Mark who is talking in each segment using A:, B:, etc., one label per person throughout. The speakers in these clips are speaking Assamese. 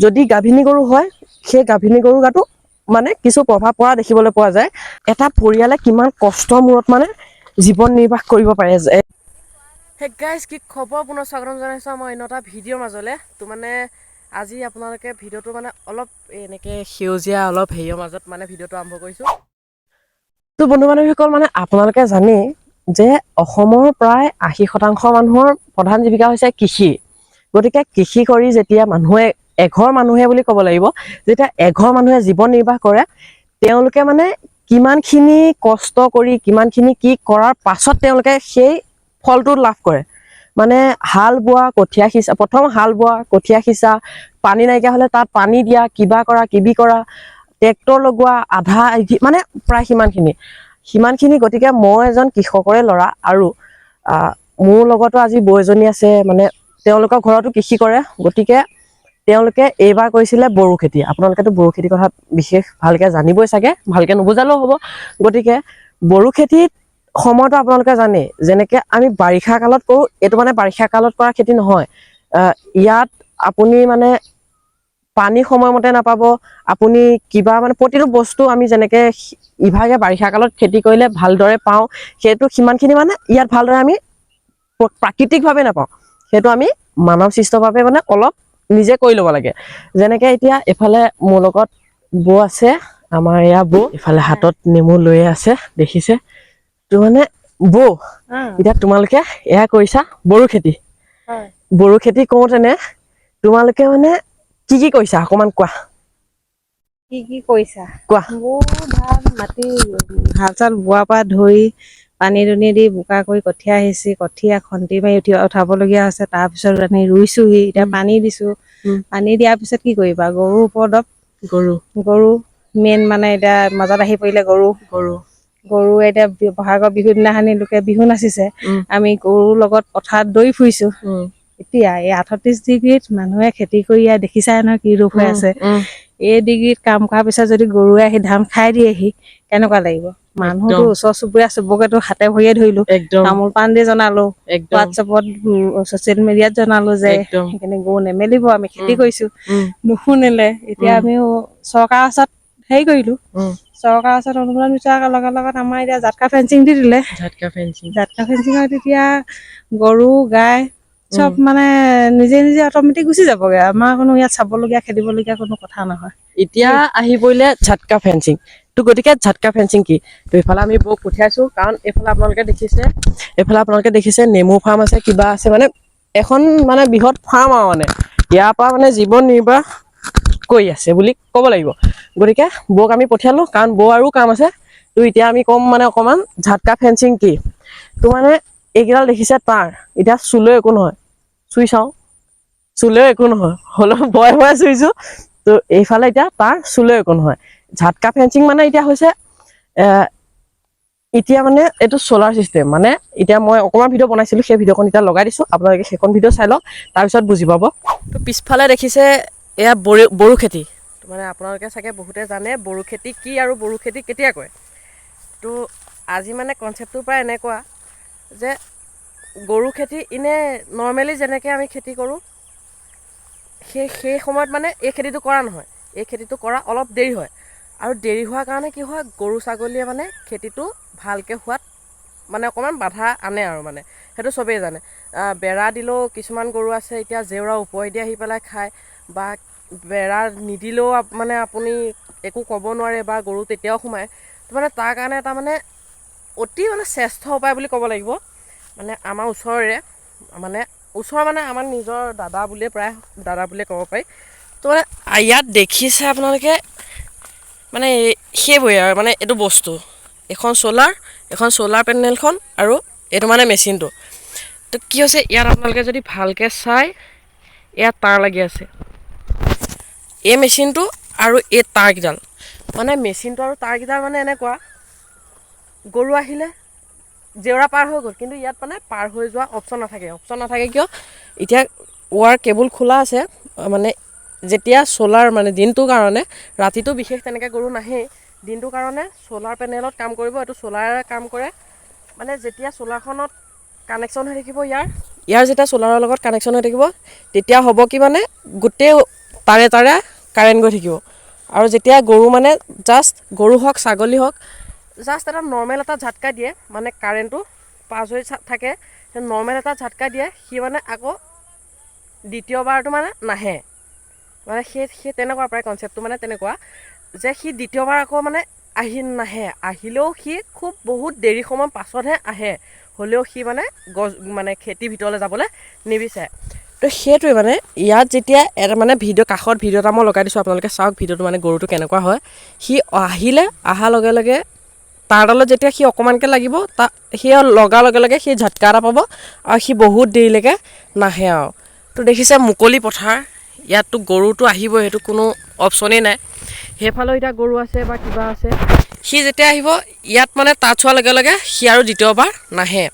A: যদি গাভিনী গৰু হয় সেই গাভিনী গৰু গাতো মানে কিছু প্ৰভাৱ পৰা দেখিবলৈ পোৱা যায়। এটা পৰিয়ালে কিমান কষ্টৰ মূৰত মানে জীৱন নিৰ্বাহ কৰিব পাৰে। হে গাইজ, কি খবৰ? পুনৰ স্বাগতম জনাইছোঁ মই অন্য এটা ভিডিঅ'ৰ মাজলৈ। তো মানে আজি আপোনালোকে ভিডিঅ'টো মানে অলপ এনেকৈ সেউজীয়া অলপ হেৰিয়ৰ মাজত মানে ভিডিঅ'টো আৰম্ভ কৰিছোঁ। তো বন্ধু বান্ধৱীসকল, মানে আপোনালোকে জানেই যে অসমৰ প্ৰায় 80% মানুহৰ প্ৰধান জীৱিকা হৈছে কৃষি। গতিকে কৃষি কৰি যেতিয়া মানুহে এঘৰ মানুহে বুলি ক'ব লাগিব, যেতিয়া এঘৰ মানুহে জীৱন নিৰ্বাহ কৰে, তেওঁলোকে মানে কিমানখিনি কষ্ট কৰি কিমানখিনি কি কৰাৰ পাছত তেওঁলোকে সেই ফলটো লাভ কৰে। মানে হাল বোৱা, কঠীয়া সিঁচা, প্ৰথম হাল বোৱা, কঠীয়া সিঁচা, পানী নাইকিয়া হ'লে তাত পানী দিয়া, কিবা কৰা কিবি কৰা, ট্ৰেক্টৰ লগোৱা, আধা মানে প্ৰায় সিমানখিনি। গতিকে মই এজন কৃষকৰে ল'ৰা আৰু মোৰ লগতো আজি বৌ এজনী আছে, মানে তেওঁলোকৰ ঘৰতো কৃষি কৰে। গতিকে তেওঁলোকে এইবাৰ কৰিছিলে বড়ো খেতি। আপোনালোকেতো বড়ো খেতিৰ কথা বিশেষ ভালকে জানিবই চাগে, ভালকে নুবুজালেও হ'ব। গতিকে বড়ো খেতিত সময়তো আপোনালোকে জানেই, যেনেকে আমি বাৰিষা কালত কৰোঁ, এইটো মানে বাৰিষা কালত কৰা খেতি নহয়। ইয়াত আপুনি মানে পানী সময়মতে নাপাব। আপুনি কিবা মানে প্ৰতিটো বস্তু আমি যেনেকে ইভাগে বাৰিষা কালত খেতি কৰিলে ভালদৰে পাওঁ, সেইটো সিমানখিনি মানে ইয়াত ভালদৰে আমি প্ৰাকৃতিকভাৱে নাপাওঁ। সেইটো আমি মানৱ সৃষ্টভাৱে মানে অলপ নিজে কৰি ল'ব লাগে। যেনেকে এতিয়া এইফালে মোৰ লগত বৌ আছে, আমাৰ এয়া বৌ ইফালে হাতত নেমু লৈয়ে আছে, দেখিছে তো। মানে বৌ, এতিয়া তোমালোকে এয়া কৰিছা বড়ো খেতি। বড়ো খেতি কৰোঁতেনে তোমালোকে মানে কি কি কৰিছা অকমান কোৱা।
B: কি কৰিছা?
A: কোৱা।
B: মোৰ ধান মাটি হাল চাল বোৱাৰ পৰা ধৰি পানী দুনি দি বোকা কৰি কঠীয়া সিঁচি কঠীয়া খন্তি মাৰি উঠাবলগীয়া হৈছে। তাৰপিছত আমি ৰুইছোহি, এতিয়া পানী দিছো। পানী দিয়াৰ পিছত কি কৰিবা, গৰুৰ ওপৰত গৰু মেইন মানে এতিয়া মাজত আহি পৰিলে গৰু এতিয়া বহাগৰ বিহু দিনাখনি লোকে বিহু নাচিছে, আমি গৰুৰ লগত পথাৰত দৌৰি ফুৰিছো। এতিয়া এই 38 ডিগ্ৰীত মানুহে খেতি কৰি দেখিছাই নহয় কি ৰূপ হৈ আছে। এই ডিগ্ৰীত কাম কৰাৰ পিছত যদি গৰুৱে আহি ধান খাই দিয়েহি, কেনেকুৱা লাগিব? মানুহতো ওচৰ চুবুৰীয়া চবকেতো হাতে ভৰিয়ে ধৰিলো, তামোল পাণ দি জনালো, হোৱাটছএপত ছচিয়েল মিডিয়াত জনালো যে সেইখিনি গৰু নেমেলিব, আমি খেতি কৰিছো। নুশুনিলে। এতিয়া আমিও চৰকাৰৰ ওচৰত হেৰি কৰিলো, চৰকাৰৰ ওচৰত অনুদান বিচৰাৰ লগত আমাৰ এতিয়া জাতকা ফেঞ্চিং দি দিলে। জাতকা ফেঞ্চিঙত এতিয়া গৰু গাই চব মানে নিজে নিজে অট'মেটিক গুচি যাবগে। আমাৰ কোনো ইয়াত চাবলগীয়া খেদিবলগীয়া কোনো কথা নহয়।
A: এতিয়া আহি পৰিলে ঝাটকা ফেঞ্চিং। তো গতিকে ঝাটকা ফেঞ্চিং কি? তো এইফালে আমি বৌক পঠিয়াইছো, কাৰণ এইফালে আপোনালোকে দেখিছে নেমু ফাৰ্ম আছে, কিবা আছে, মানে এখন মানে বৃহৎ ফাৰ্ম আৰু মানে ইয়াৰ পৰা মানে জীৱন নিৰ্বাহ কৰি আছে বুলি ক'ব লাগিব। গতিকে বৌক আমি পঠিয়ালো, কাৰণ বৌ আৰু কাম আছে। তো এতিয়া আমি ক'ম মানে অকমান ঝাটকা ফেঞ্চিং কি। তো মানে এইকেইডাল দেখিছে তাঁৰ, এতিয়া চুলেও একো নহয়, চুই চাওঁ, চুলেও একো নহয়, হ'লেও ভয়ে ভয়ে চুইছো। তো এইফালে এতিয়া তাৰ চুলেও একো নহয়। ঝাটকা ফেঞ্চিং মানে এতিয়া হৈছে এতিয়া মানে এইটো চলাৰ চিষ্টেম। মানে এতিয়া মই অকণমান ভিডিঅ' বনাইছিলো, সেই ভিডিঅ'খন এতিয়া লগাই দিছো, আপোনালোকে সেইখন ভিডিঅ' চাই লওক, তাৰপিছত বুজি পাব। তো পিছফালে দেখিছে এয়া বড়ো খেতি। মানে আপোনালোকে চাগে বহুতে জানে বড়ো খেতি কি আৰু বড়ো খেতি কেতিয়া কৰে। তো আজি মানে কনচেপ্টটো প্ৰায় এনেকুৱা যে গৰু খেতি এনে নৰ্মেলি যেনেকৈ আমি খেতি কৰোঁ, সেই সময়ত মানে এই খেতিটো কৰা নহয়। এই খেতিটো কৰা অলপ দেৰি হয়, আৰু দেৰি হোৱাৰ কাৰণে কি হয়, গৰু ছাগলীয়ে মানে খেতিটো ভালকৈ হোৱাত মানে অকণমান বাধা আনে আৰু মানে সেইটো চবেই জানে। বেৰা দিলেও কিছুমান গৰু আছে এতিয়া জেওৰা ওপৰেদি আহি পেলাই খায়, বা বেৰা নিদিলেও মানে আপুনি একো ক'ব নোৱাৰে, বা গৰু তেতিয়াও সোমায়। তো মানে তাৰ কাৰণে এটা মানে অতি মানে শ্ৰেষ্ঠ উপায় বুলি ক'ব লাগিব। মানে আমাৰ ওচৰৰে মানে আমাৰ নিজৰ দাদা বুলিয়ে ক'ব পাৰি। তো মানে ইয়াত দেখিছে আপোনালোকে, মানে সেইবোৰে আৰু মানে এইটো বস্তু এখন চ'লাৰ পেনেলখন আৰু এইটো মানে মেচিনটো। তো কি হৈছে ইয়াত আপোনালোকে যদি ভালকৈ চাই, ইয়াত তাঁৰ লাগি আছে। এই মেচিনটো আৰু এই তাঁৰকেইডাল, মানে মেচিনটো আৰু তাঁৰকেইডাল মানে এনেকুৱা, গৰু আহিলে জেওৰা পাৰ হৈ গ'ল, কিন্তু ইয়াত মানে পাৰ হৈ যোৱা অপশ্যন নাথাকে কিয়, এতিয়া ৱাৰ কেবুল খোলা আছে। মানে যেতিয়া চ'লাৰ মানে দিনটোৰ কাৰণে, ৰাতিটো বিশেষ তেনেকৈ গৰু নাহেই, দিনটোৰ কাৰণে চ'লাৰ পেনেলত কাম কৰিব। এইটো চ'লাৰে কাম কৰে। মানে যেতিয়া চ'লাৰখনত কানেকশ্যন হৈ থাকিব, ইয়াৰ যেতিয়া চ'লাৰৰ লগত কানেকশ্যন হৈ থাকিব, তেতিয়া হ'ব কি, মানে গোটেই তাৰে তাৰে কাৰেণ্ট গৈ থাকিব। আৰু যেতিয়া গৰু মানে জাষ্ট গৰু হওক ছাগলী হওক জাষ্ট এটা নৰ্মেল এটা ঝাটকা দিয়ে, মানে কাৰেণ্টটো পাছ হৈ থাকে, নৰ্মেল এটা ঝাটকা দিয়ে, সি মানে আকৌ দ্বিতীয়বাৰটো মানে নাহে। মানে সেই তেনেকুৱা প্ৰায় কনচেপ্টটো মানে তেনেকুৱা যে সি দ্বিতীয়বাৰ আকৌ মানে নাহে, আহিলেও সি খুব বহুত দেৰি সময় পাছতহে আহে, হ'লেও সি মানে মানে খেতিৰ ভিতৰলৈ যাবলৈ নিবিচাৰে। তো সেইটোৱে মানে ইয়াত যেতিয়া এটা মানে কাষত ভিডিঅ' এটা মই লগাই দিছোঁ, আপোনালোকে চাওক ভিডিঅ'টো, মানে গৰুটো কেনেকুৱা হয়। সি অহাৰ লগে লগে তাৰ ডালত যেতিয়া সি অকণমানকৈ লাগিব, সি লগাৰ লগে লগে সি ঝাটকা এটা পাব আৰু সি বহুত দেৰিলৈকে নাহে আৰু। তো দেখিছে মুকলি পথাৰ, ইয়াততো গৰুটো আহিবই, সেইটো কোনো অপশ্যনেই নাই। সেইফালেও এতিয়া গৰু আছে বা কিবা আছে, সি যেতিয়া আহিব ইয়াত মানে টাচ হোৱাৰ লগে লগে সি আৰু দ্বিতীয়বাৰ নাহে।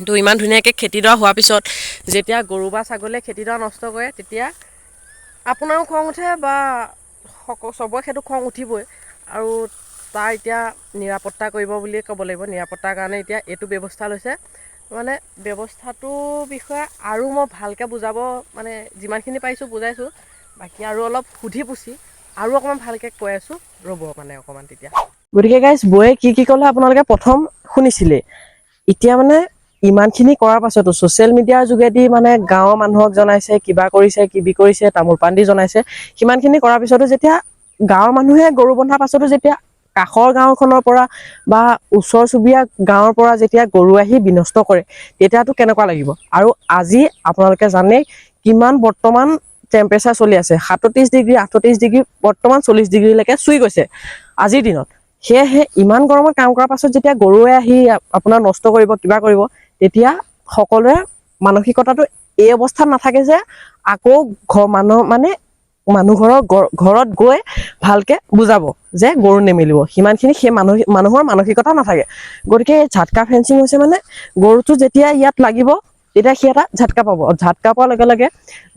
A: তো ইমান ধুনীয়াকৈ খেতিডৰা হোৱাৰ পিছত যেতিয়া গৰু বা ছাগলীয়ে খেতিডৰা নষ্ট কৰে, তেতিয়া আপোনাৰো খং উঠে বা চবৰে সেইটো খং উঠিবই। আৰু তাৰ এতিয়া নিৰাপত্তা কৰিব বুলিয়ে ক'ব লাগিব। নিৰাপত্তাৰ কাৰণে এতিয়া এইটো ব্যৱস্থা লৈছে। মানে ব্যৱস্থাটোৰ বিষয়ে আৰু মই ভালকৈ বুজাব, মানে যিমানখিনি পাৰিছোঁ বুজাইছোঁ, বাকী আৰু অলপ সুধি পুচি আৰু অকণমান ভালকৈ কৈ আছোঁ, ৰ'ব মানে অকণমান তেতিয়া। গতিকে গাইজ, বৌয়ে কি ক'লে আপোনালোকে প্ৰথম শুনিছিলে। এতিয়া মানে ইমানখিনি কৰাৰ পাছতো ছ'চিয়েল মিডিয়াৰ যোগেদি মানে গাঁৱৰ মানুহক জনাইছে, কিবা কৰিছে কিবি কৰিছে, তামোল পাণ দি জনাইছে। সিমানখিনি কৰাৰ পিছতো যেতিয়া গাঁৱৰ মানুহে গৰু বন্ধাৰ পাছতো যেতিয়া কাষৰ গাঁওখনৰ পৰা বা ওচৰ চুবুৰীয়া গাঁৱৰ পৰা যেতিয়া গৰু আহি বিনষ্ট কৰে, তেতিয়াতো কেনেকুৱা লাগিব। আৰু আজি আপোনালোকে জানেই কিমান বৰ্তমান টেম্পাৰেচাৰ চলি আছে, 37 ডিগ্ৰী 38 ডিগ্ৰী, বৰ্তমান 40 ডিগ্ৰীলৈকে চুই গৈছে আজিৰ দিনত। সেয়েহে ইমান গৰমত কাম কৰাৰ পাছত যেতিয়া গৰুৱে আহি আপোনাৰ নষ্ট কৰিব, কিবা কৰিব, তেতিয়া সকলোৰে মানসিকতাটো এই অৱস্থাত নাথাকে যে আকৌ মানুহ ঘৰত গৈ ভালকে বুজাব যে গৰু নেমেলিব। সিমানখিনি সেই মানুহৰ মানসিকতা নাথাকে। গতিকে ঝাটকা ফেঞ্চিং হৈছে মানে গৰুটো যেতিয়া ইয়াত লাগিব, তেতিয়া সি এটা ঝাটকা পাব। ঝাটকা পোৱাৰ লগে লগে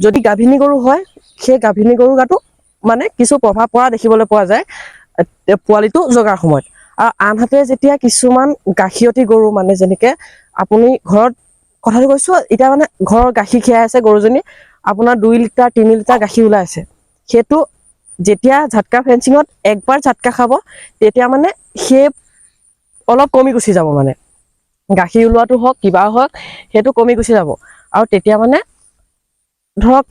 A: যদি গাভিনী গৰু হয়, সেই গাভিনী গৰু গাতো মানে কিছু প্ৰভাৱ পৰা দেখিবলৈ পোৱা যায় পোৱালিটো জগাৰ সময়ত। আৰু আনহাতে যেতিয়া কিছুমান গাখীৰতী গৰু, মানে যেনেকে আপুনি ঘৰত, কথাটো কৈছোঁ এতিয়া মানে ঘৰৰ গাখীৰ খীৰাই আছে গৰুজনী, আপোনাৰ 2 লিটাৰ 3 লিটাৰ গাখীৰ ওলাই আছে, সেইটো যেতিয়া ঝাটকা ফেঞ্চিঙত একবাৰ ঝাটকা খাব, তেতিয়া মানে সেই অলপ কমি গুচি যাব। মানে গাখীৰ ওলোৱাটো হওক কিবা হওক, সেইটো কমি গুচি যাব। আৰু তেতিয়া মানে ধৰক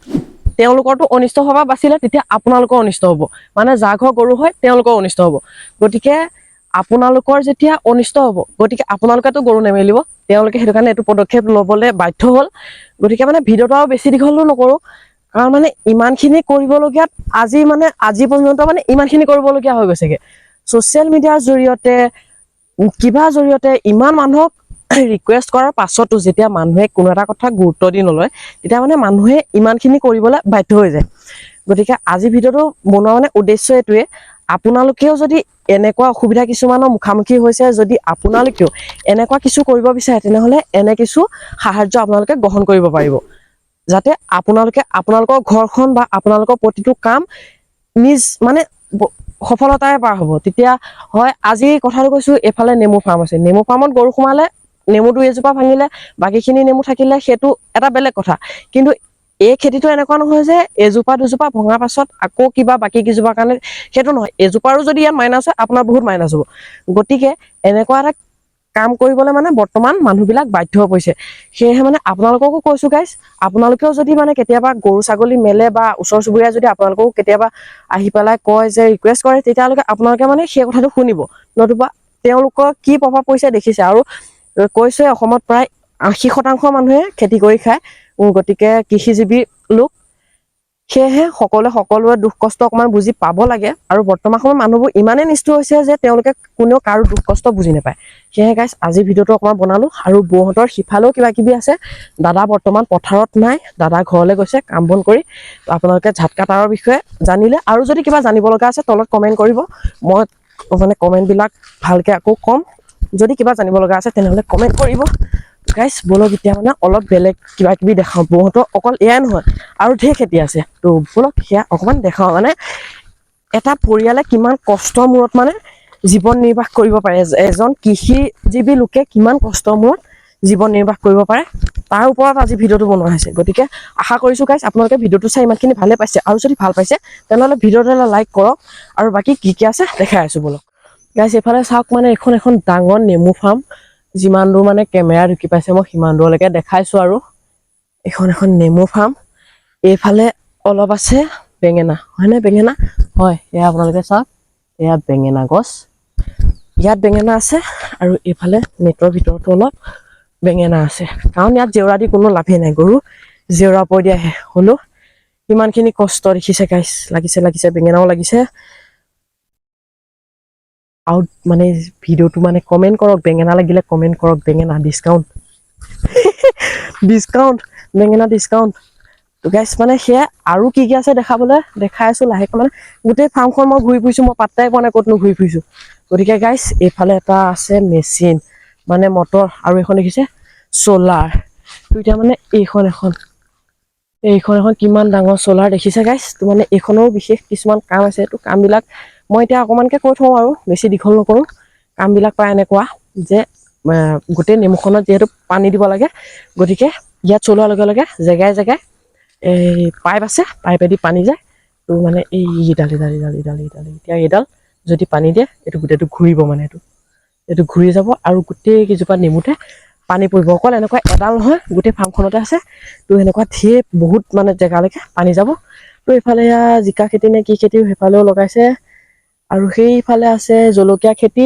A: তেওঁলোকৰতো অনিষ্ট হোৱা বাচিলে, তেতিয়া আপোনালোকৰ অনিষ্ট হ'ব। মানে যাৰ ঘৰ গৰু হয় তেওঁলোকৰ অনিষ্ট হ'ব। গতিকে আপোনালোকৰ যেতিয়া অনিষ্ট হ'ব, গতিকে আপোনালোকেতো গৰু নেমেলিব। তেওঁলোকে সেইটো কাৰণে এইটো পদক্ষেপ ল'বলৈ বাধ্য হ'ল। গতিকে মানে ভিডিঅ'টো আৰু বেছি দীঘলটো নকৰোঁ, কাৰণ মানে ইমানখিনি কৰিবলগীয়াত আজি পৰ্যন্ত মানে ইমানখিনি কৰিবলগীয়া হৈ গৈছেগে। ছ'চিয়েল মিডিয়াৰ জৰিয়তে কিবাৰ জৰিয়তে ইমান মানুহক ৰিকুৱেষ্ট কৰাৰ পাছতো যেতিয়া মানুহে কোনো এটা কথা গুৰুত্ব দি নলয়, তেতিয়া মানে মানুহে ইমানখিনি কৰিবলৈ বাধ্য হৈ যায়। গতিকে আজি ভিডিঅ'টো বনোৱা মানে উদ্দেশ্য এইটোৱে, আপোনালোকেও যদি এনেকুৱা অসুবিধা কিছুমানৰ মুখামুখি হৈছে, যদি আপোনালোকেও এনেকুৱা কিছু কৰিব বিচাৰে, তেনেহ'লে এনে কিছু সাহায্য আপোনালোকে গ্ৰহণ কৰিব পাৰিব, যাতে আপোনালোকে আপোনালোকৰ ঘৰখন বা আপোনালোকৰ প্ৰতিটো কাম মানে সফলতাৰে পাৰ হ'ব। তেতিয়া হয়, আজি কথাটো কৈছোঁ, এইফালে নেমু ফাৰ্ম আছে, নেমু ফাৰ্মত গৰু সোমালে, নেমু 2-এজোপা ভাঙিলে, বাকীখিনি নেমু থাকিলে সেইটো এটা বেলেগ কথা। কিন্তু এই খেতিটো এনেকুৱা নহয় যে এজোপা 2জোপা ভঙাৰ পাছত আকৌ কিবা বাকী কেইজোপাৰ কাৰণে, সেইটো নহয়। এজোপাৰো যদি ইয়াত মাইনাছ হয়, আপোনাৰ বহুত মাইনাছ হ'ব। গতিকে এনেকুৱা এটা কাম কৰিবলৈ মানে বৰ্তমান মানুহবিলাক বাধ্য হৈ পৰিছে। সেয়েহে মানে আপোনালোককো কৈছোঁ গাইজ, আপোনালোকেও যদি মানে কেতিয়াবা গৰু ছাগলী মেলে বা ওচৰ চুবুৰীয়া যদি আপোনালোককো কেতিয়াবা আহি পেলাই কয় যে ৰিকুৱেষ্ট কৰে, তেতিয়ালৈকে আপোনালোকে মানে সেই কথাটো শুনিব। নতুবা তেওঁলোকৰ কি প্ৰভাৱ পৰিছে দেখিছে। আৰু কৈছে অসমত প্ৰায় 80% মানুহে খেতি কৰি খায়, গতিকে কৃষিজীৱী লোক। সেয়েহে সকলোৰে দুখ কষ্ট অকণমান বুজি পাব লাগে। আৰু বৰ্তমান সময়ত মানুহবোৰ ইমানেই নিষ্ঠুৰ হৈছে যে তেওঁলোকে কোনেও কাৰো দুখ কষ্ট বুজি নাপায়। সেয়েহে গাইজ আজি ভিডিঅ'টো অকণমান বনালোঁ। আৰু বৌহঁতৰ সিফালেও কিবা কিবি আছে, দাদা বৰ্তমান পথাৰত নাই, দাদা ঘৰলৈ গৈছে কাম বন কৰি। আপোনালোকে ঝাটকা তাঁৰৰ বিষয়ে জানিলে, আৰু যদি কিবা জানিব লগা আছে তলত কমেণ্ট কৰিব, মই মানে কমেণ্টবিলাক ভালকৈ আকৌ ক'ম। যদি কিবা জানিব লগা আছে তেনেহ'লে কমেণ্ট কৰিব। গাইজ ব'লক এতিয়া মানে অলপ বেলেগ কিবা কিবি দেখাওঁ। বৌহঁতৰ অকল এয়াই নহয়, আৰু ঢেৰ খেতি আছে, তো ব'লক সেয়া অকণমান দেখাওঁ। মানে এটা পৰিয়ালে কিমান কষ্টৰ মূৰত মানে জীৱন নিৰ্বাহ কৰিব পাৰে, এজন কৃষিজীৱী লোকে কিমান কষ্টৰ মূৰত জীৱন নিৰ্বাহ কৰিব পাৰে, তাৰ ওপৰত আজি ভিডিঅ'টো বনোৱা হৈছে। গতিকে আশা কৰিছোঁ গাইজ আপোনালোকে ভিডিঅ'টো চাই ইমানখিনি ভালে পাইছে, আৰু যদি ভাল পাইছে তেনেহ'লে ভিডিঅ'টো এটা লাইক কৰক, আৰু বাকী কি কি আছে দেখাই আছোঁ বলক। গাইজ এইফালে চাওক মানে এখন ডাঙৰ নেমু ফাৰ্ম, যিমান দূৰ মানে কেমেৰা ঢুকি পাইছে মই সিমান দূৰলৈকে দেখাইছোঁ। আৰু এখন নেমু ফাৰ্ম, এইফালে অলপ আছে বেঙেনা, হয়নে বেঙেনা? হয়, এয়া আপোনালোকে চাওক, এয়া বেঙেনা গছ, ইয়াত বেঙেনা আছে, আৰু এইফালে নেটৰ ভিতৰতো অলপ বেঙেনা আছে, কাৰণ ইয়াত জেওৰা দি কোনো লাভেই নাই, গৰু জেওৰা ওপৰ দি আহে। হ'লেও ইমানখিনি কষ্ট দেখিছে গাইছ, লাগিছে বেঙেনাও লাগিছে। আৰু মানে ভিডিঅ'টো মানে কমেণ্ট কৰক, বেঙেনা লাগিলে কমেণ্ট কৰক, বেঙেনা ডিছকাউণ্ট ডিছকাউণ্ট, বেঙেনা ডিছকাউণ্ট। তো গাইছ মানে সেয়া আৰু কি কি আছে দেখাই আছোঁ লাহেকৈ। মানে গোটেই ফাৰ্মখন মই ঘূৰি ফুৰিছোঁ, মই পাত্তাই পোৱা নাই ক'তনো ঘূৰি ফুৰিছোঁ। গতিকে গাইছ এইফালে এটা আছে মেচিন, মানে মটৰ, আৰু এখন দেখিছে চ'লাৰ। তো এতিয়া মানে এইখন কিমান ডাঙৰ চ'লাৰ দেখিছে গাইছ। তো মানে এইখনৰো বিশেষ কিছুমান কাম আছে, তো কামবিলাক মই এতিয়া অকণমানকৈ কৈ থওঁ আৰু বেছি দীঘল নকৰোঁ। কামবিলাক প্ৰায় এনেকুৱা যে গোটেই নেমুখনত যিহেতু পানী দিব লাগে, গতিকে ইয়াত চলোৱাৰ লগে লগে জেগাই জেগাই এই পাইপ আছে, পাইপেদি পানী যায়। তো মানে এইডাল এতিয়া এইডাল যদি পানী দিয়ে এইটো গোটেইটো ঘূৰিব, মানে এইটো ঘূৰি যাব, আৰু গোটেই কেইজোপা নেমুতে পানী পৰিব। অকল এনেকুৱা এডাল নহয়, গোটেই ফাৰ্মখনতে আছে। তো সেনেকুৱা ধেৰ বহুত মানে জেগালৈকে পানী যাব। তো এইফালে জিকা খেতি নে কি খেতি সেইফালেও লগাইছে, আৰু সেইফালে আছে জলকীয়া খেতি,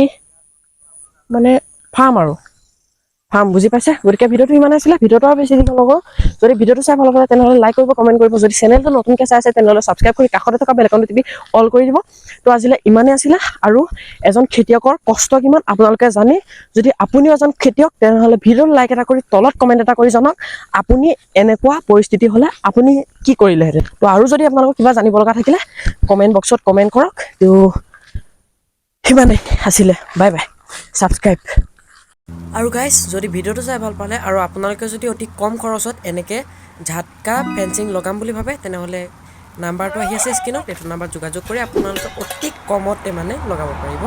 A: মানে ফাৰ্ম বুজি পাইছে। গতিকে ভিডিঅ'টো ইমান আছিলে, ভিডিঅ'টো আৰু বেছি দীঘল নকৰোঁ। যদি ভিডিঅ'টো চাই ভাল পালে তেনেহ'লে লাইক কৰিব, কমেণ্ট কৰিব। যদি চেনেলটো নতুনকৈ চাই আছে তেনেহ'লে ছাবস্ক্ৰাইব কৰি কাষতে থকা বেল আইকনটো টিপি অল কৰি দিব। তো আজিলৈ ইমানেই আছিলে, আৰু এজন খেতিয়কৰ কষ্ট কিমান আপোনালোকে জানি, যদি আপুনিও এজন খেতিয়ক তেনেহ'লে ভিডিঅ'ত লাইক এটা কৰি তলত কমেণ্ট এটা কৰি জনাওক, আপুনি এনেকুৱা পৰিস্থিতি হ'লে আপুনি কি কৰিলেহেঁতেন। তো আৰু যদি আপোনালোকৰ কিবা জানিব লগা থাকিলে কমেণ্ট বক্সত কমেণ্ট কৰক। তো সিমানেই আছিলে, বাই বাই, ছাবস্ক্ৰাইব। আৰু গাইজ যদি ভিডিঅ'টো চাই ভাল পালে, আৰু আপোনালোকে যদি অতি কম খৰচত এনেকৈ ঝাটকা ফেঞ্চিং লগাম বুলি ভাবে, তেনেহ'লে নাম্বাৰটো আহি আছে স্ক্ৰীনত, এইটো নাম্বাৰত যোগাযোগ কৰি আপোনালোকে অতি কমতে মানে লগাব পাৰিব।